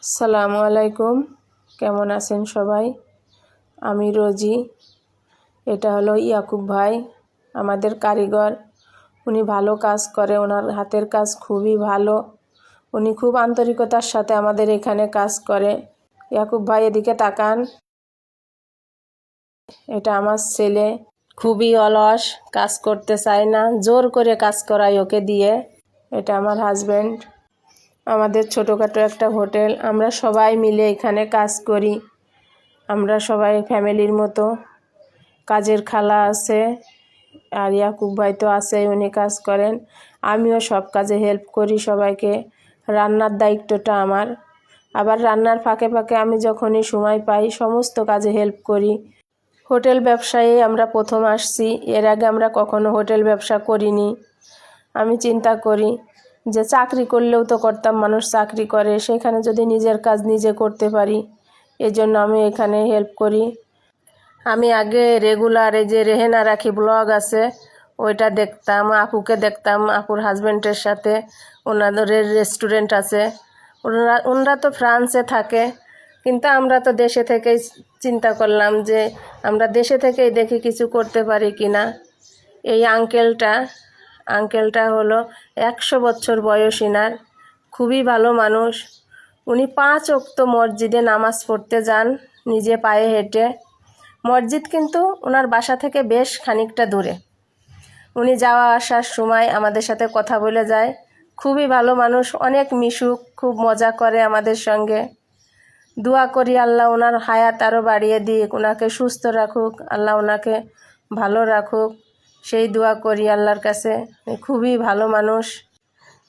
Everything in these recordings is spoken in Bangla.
আসসালামু আলাইকুম, কেমন আছেন সবাই? আমি রোজি। এটা হলো ইয়াকুব ভাই, আমাদের কারিগর। উনি ভালো কাজ করে, ওনার হাতের কাজ খুবই ভালো। উনি খুব আন্তরিকতার সাথে আমাদের এখানে কাজ করে। ইয়াকুব ভাই এদিকে তাকান। এটা আমার ছেলে, খুবই অলস, কাজ করতে চায় না, জোর করে কাজ করাই ওকে দিয়ে। এটা আমার হাজব্যান্ড। আমাদের ছোটোখাটো একটা হোটেল, আমরা সবাই মিলে এখানে কাজ করি। আমরা সবাই ফ্যামিলির মতো। কাজের খালা আছে, আর ইয়াকুব ভাই তো আছে, উনি কাজ করেন। আমিও সব কাজে হেল্প করি সবাইকে। রান্নার দায়িত্বটা আমার। আবার রান্নার ফাঁকে ফাঁকে আমি যখনই সময় পাই সমস্ত কাজে হেল্প করি। হোটেল ব্যবসায়ে আমরা প্রথম আসছি, এর আগে আমরা কখনো হোটেল ব্যবসা করিনি। আমি চিন্তা করি যে চাকরি করলেও তো করতাম, মানুষ চাকরি করে, সেখানে যদি নিজের কাজ নিজে করতে পারি, এজন্য আমি এখানে হেল্প করি। আমি আগে রেগুলার এই যে রেহেনা রাখি ব্লগ আছে, ওইটা দেখতাম, আপুকে দেখতাম, আপুর হাজব্যান্ডের সাথে। ওনাদের রেস্টুরেন্ট আছে, ওনারা তো ফ্রান্সে থাকে, কিন্তু আমরা তো দেশে থেকেই চিন্তা করলাম যে আমরা দেশে থেকেই দেখি কিছু করতে পারি কি না। এই আঙ্কেলটা হলো 100 বছর বয়স ইনার, খুবই ভালো মানুষ। উনি 5 ওয়াক্ত মসজিদে নামাজ পড়তে যান নিজে পায়ে হেঁটে। মসজিদ কিন্তু ওনার বাসা থেকে বেশ খানিকটা দূরে। উনি যাওয়া আসার সময় আমাদের সাথে কথা বলে যায়। খুবই ভালো মানুষ, অনেক মিশুক, খুব মজা করে আমাদের সঙ্গে। দোয়া করি আল্লাহ ওনার হায়াত আরও বাড়িয়ে দিক, ওনাকে সুস্থ রাখুক, আল্লাহ ওনাকে ভালো রাখুক, সেই দোয়া করি আল্লাহর কাছে। খুবই ভালো মানুষ।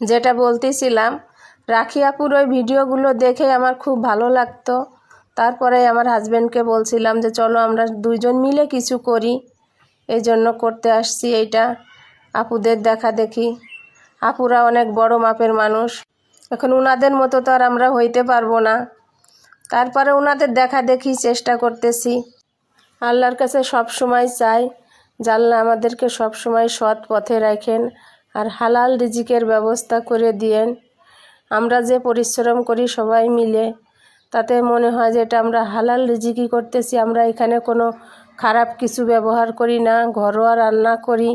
যেটা বলতেছিলাম, রাখি আপুর ওই ভিডিওগুলো দেখে আমার খুব ভালো লাগতো। তারপরে আমার হাজব্যান্ডকে বলছিলাম যে চলো আমরা দুইজন মিলে কিছু করি, এই জন্য করতে আসছি এইটা। আপুদের দেখা দেখি, আপুরা অনেক বড় মাপের মানুষ, এখন ওনাদের মতো তো আর আমরা হইতে পারবো না। তারপরে ওনাদের দেখা দেখি চেষ্টা করতেছি। আল্লাহর কাছে সব সময় চাই যে আল্লাহ আমাদেরকে সব সময় সৎ পথে রাখেন আর হালাল রিজিকের ব্যবস্থা করে দিয়েন। আমরা যে পরিশ্রম করি সবাই মিলে, তাতে মনে হয় যে এটা আমরা হালাল রিজিকই করতেছি। আমরা এখানে কোনো খারাপ কিছু ব্যবহার করি না, ঘরোয়া রান্না করি।